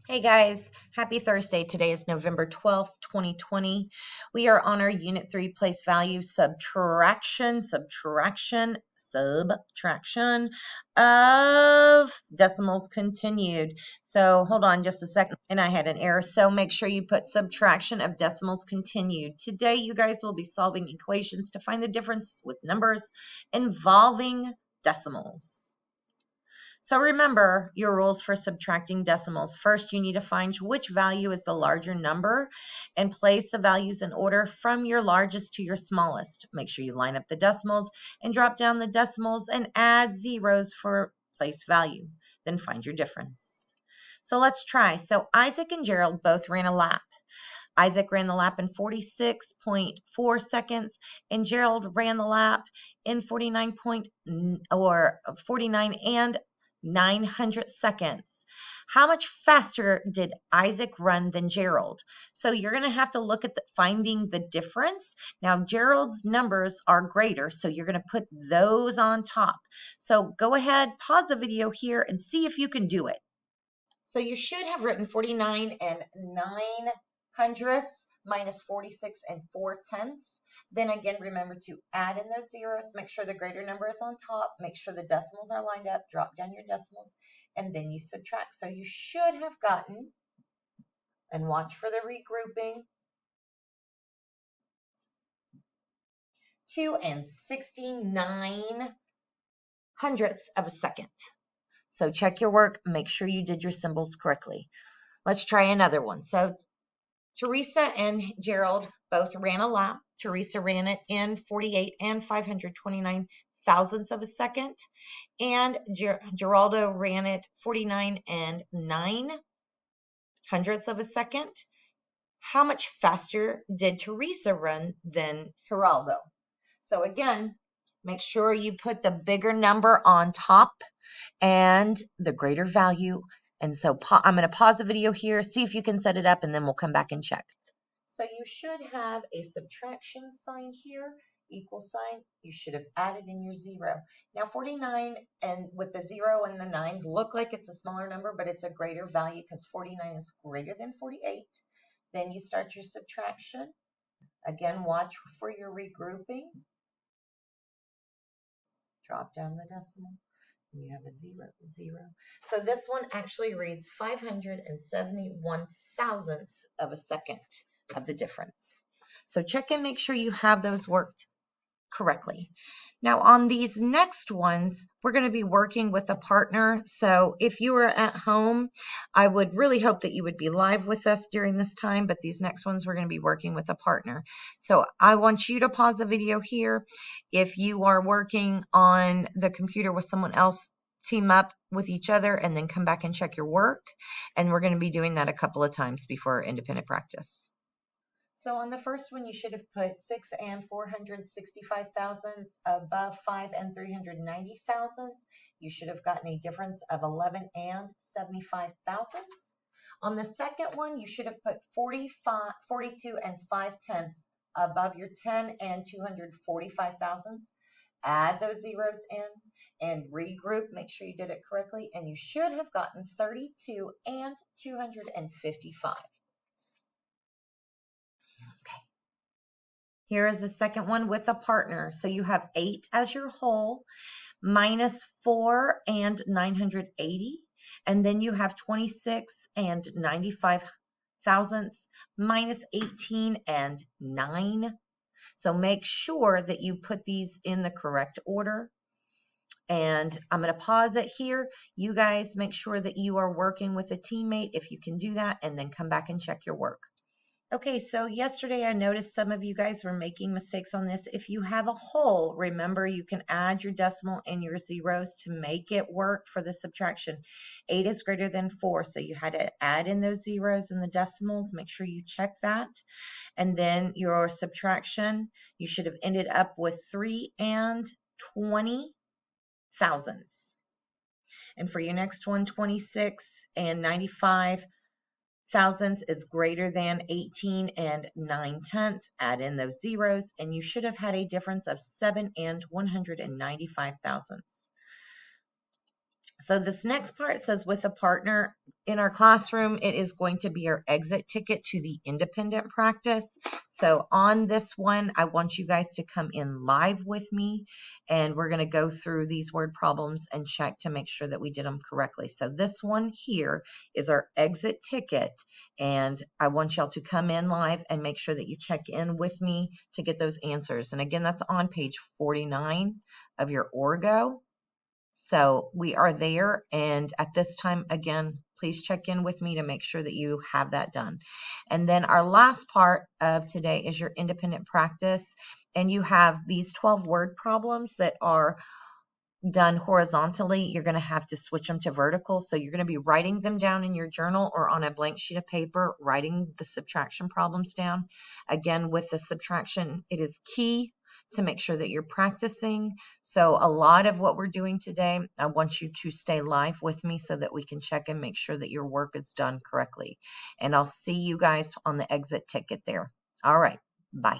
Hey guys, happy Thursday. Today is November 12th, 2020. We are on our Unit 3 place value subtraction of decimals continued. So hold on just a second, and I had an error. So make sure you put subtraction of decimals continued. Today you guys will be solving equations to find the difference with numbers involving decimals. So remember your rules for subtracting decimals. First, you need to find which value is the larger number and place the values in order from your largest to your smallest. Make sure you line up the decimals and drop down the decimals and add zeros for place value. Then find your difference. So let's try. So Isaac and Gerald both ran a lap. Isaac ran the lap in 46.4 seconds, and Gerald ran the lap in 49 and 900 seconds. How much faster did Isaac run than Gerald? So you're going to have to look at finding the difference. Now, Gerald's numbers are greater, so you're going to put those on top. So go ahead, pause the video here, and see if you can do it. So you should have written 49 and 9/100 minus 46 and 4/10. Then again, remember to add in those zeros, make sure the greater number is on top, make sure the decimals are lined up, drop down your decimals, and then you subtract. So you should have gotten, and watch for the regrouping, 2 and 69 hundredths of a second. So check your work, make sure you did your symbols correctly. Let's try another one. So Teresa and Gerald both ran a lap. Teresa ran it in 48 and 529 thousandths of a second, and Geraldo ran it 49 and 9 hundredths of a second. How much faster did Teresa run than Geraldo? So again, make sure you put the bigger number on top and the greater value. And so I'm going to pause the video here, see if you can set it up, and then we'll come back and check. So you should have a subtraction sign here, equal sign. You should have added in your zero. Now 49 and with the 0 and the 9 look like it's a smaller number, but it's a greater value because 49 is greater than 48. Then you start your subtraction. Again, watch for your regrouping. Drop down the decimal. You have a 0, 0. So this one actually reads 571 thousandths of a second of the difference. So check and make sure you have those worked correctly. Now on these next ones, we're going to be working with a partner. So if you are at home, I would really hope that you would be live with us during this time, but these next ones we're going to be working with a partner. So I want you to pause the video here. If you are working on the computer with someone else, team up with each other and then come back and check your work. And we're going to be doing that a couple of times before independent practice. So on the first one, you should have put 6 and 465 thousandths above 5 and 390 thousandths. You should have gotten a difference of 11 and 75 thousandths. On the second one, you should have put 42 and 5/10 above your 10 and 245 thousandths. Add those zeros in and regroup. Make sure you did it correctly. And you should have gotten 32 and 255. Here is the second one with a partner. So you have 8 as your whole, minus 4 and 980. And then you have 26 and 95 thousandths, minus 18 and 9. So make sure that you put these in the correct order. And I'm going to pause it here. You guys make sure that you are working with a teammate if you can do that, and then come back and check your work. Okay, so yesterday I noticed some of you guys were making mistakes on this. If you have a whole, remember you can add your decimal and your zeros to make it work for the subtraction. 8 is greater than 4, so you had to add in those zeros and the decimals. Make sure you check that. And then your subtraction, you should have ended up with 3 and 20 thousandths. And for your next one, 26 and 95 thousandths is greater than 18 and 9/10. Add in those zeros, and you should have had a difference of 7 and 195 thousandths. So this next part says with a partner in our classroom, it is going to be our exit ticket to the independent practice. So on this one, I want you guys to come in live with me, and we're going to go through these word problems and check to make sure that we did them correctly. So this one here is our exit ticket, and I want y'all to come in live and make sure that you check in with me to get those answers. And again, that's on page 49 of your Orgo. So we are there, and at this time, again, please check in with me to make sure that you have that done. And then our last part of today is your independent practice, and you have these 12 word problems that are done horizontally. You're going to have to switch them to vertical. So you're going to be writing them down in your journal or on a blank sheet of paper, writing the subtraction problems down. Again, with the subtraction, it is key to make sure that you're practicing. So a lot of what we're doing today, I want you to stay live with me so that we can check and make sure that your work is done correctly. And I'll see you guys on the exit ticket there. All right. Bye.